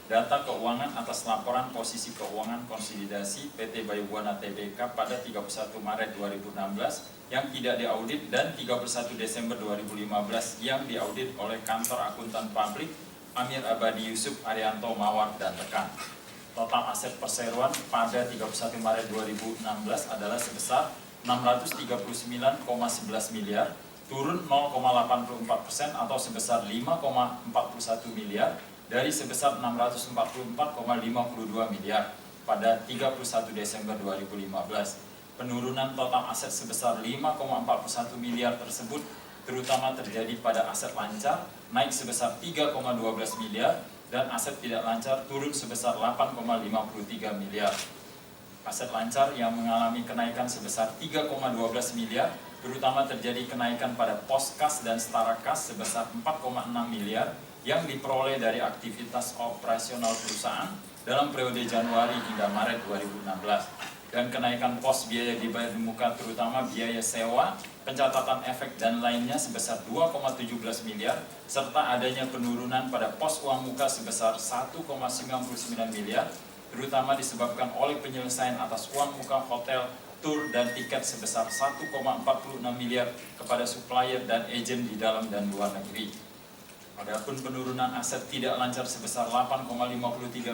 data keuangan atas laporan posisi keuangan konsolidasi PT Bayu Buana Tbk pada 31 Maret 2016 yang tidak diaudit dan 31 Desember 2015 yang diaudit oleh kantor akuntan publik Amir Abadi Yusuf Arianto Mawar dan rekan. Total aset perseroan pada 31 Maret 2016 adalah sebesar 639,11 miliar, turun 0,84% atau sebesar 5,41 miliar dari sebesar 644,52 miliar pada 31 Desember 2015. Penurunan total aset sebesar 5,41 miliar tersebut terutama terjadi pada aset lancar naik sebesar 3,12 miliar dan aset tidak lancar turun sebesar 8,53 miliar. Aset lancar yang mengalami kenaikan sebesar 3,12 miliar terutama terjadi kenaikan pada pos kas dan setara kas sebesar 4,6 miliar yang diperoleh dari aktivitas operasional perusahaan dalam periode Januari hingga Maret 2016. Dan kenaikan pos biaya dibayar di muka terutama biaya sewa, pencatatan efek dan lainnya sebesar 2,17 miliar serta adanya penurunan pada pos uang muka sebesar 1,99 miliar terutama disebabkan oleh penyelesaian atas uang muka hotel, tur dan tiket sebesar 1,46 miliar kepada supplier dan agen di dalam dan luar negeri. Adapun penurunan aset tidak lancar sebesar 8,53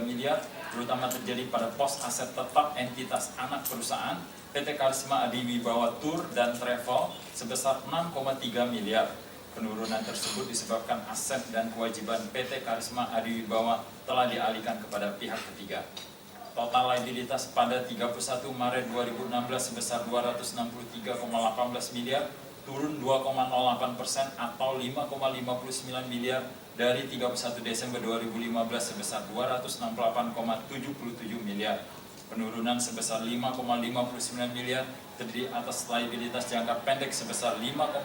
miliar terutama terjadi pada pos aset tetap entitas anak perusahaan PT Karisma Adiwibawa Tour dan Travel sebesar 6,3 miliar. Penurunan tersebut disebabkan aset dan kewajiban PT Karisma Adiwibawa telah dialihkan kepada pihak ketiga. Total liabilitas pada 31 Maret 2016 sebesar 263,18 miliar, turun 2,08% atau 5,59 miliar dari 31 Desember 2015 sebesar 268,77 miliar. Penurunan sebesar 5,59 miliar terdiri atas liabilitas jangka pendek sebesar 5,05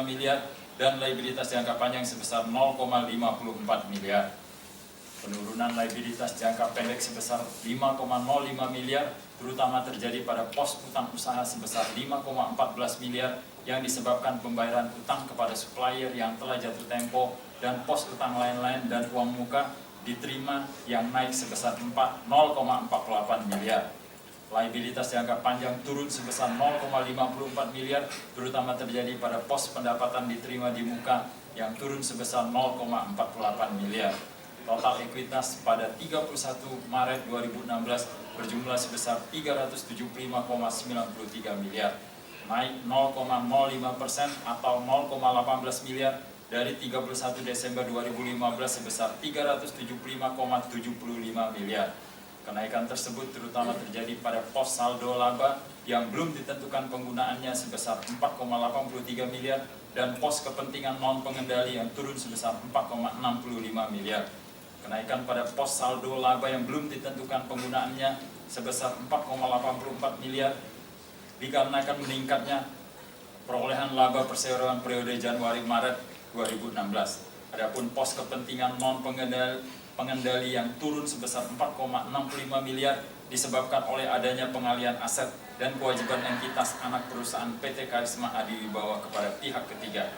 miliar dan liabilitas jangka panjang sebesar 0,54 miliar. Penurunan liabilitas jangka pendek sebesar 5,05 miliar terutama terjadi pada pos utang usaha sebesar 5,14 miliar yang disebabkan pembayaran utang kepada supplier yang telah jatuh tempo dan pos utang lain-lain dan uang muka diterima yang naik sebesar 0,48 miliar. Liabilitas jangka panjang turun sebesar 0,54 miliar terutama terjadi pada pos pendapatan diterima di muka yang turun sebesar 0,48 miliar. Total ekuitas pada 31 Maret 2016 berjumlah sebesar 375,93 miliar, naik 0,05% atau 0,18 miliar dari 31 Desember 2015 sebesar 375,75 miliar. Kenaikan tersebut terutama terjadi pada pos saldo laba yang belum ditentukan penggunaannya sebesar 4,83 miliar dan pos kepentingan non pengendali yang turun sebesar 4,65 miliar. Kenaikan pada pos saldo laba yang belum ditentukan penggunaannya sebesar 4,84 miliar dikarenakan meningkatnya perolehan laba perseroan periode Januari-Maret 2016. Adapun pos kepentingan non pengendali yang turun sebesar 4,65 miliar disebabkan oleh adanya pengalihan aset dan kewajiban entitas anak perusahaan PT Karisma Adiwibawa kepada pihak ketiga.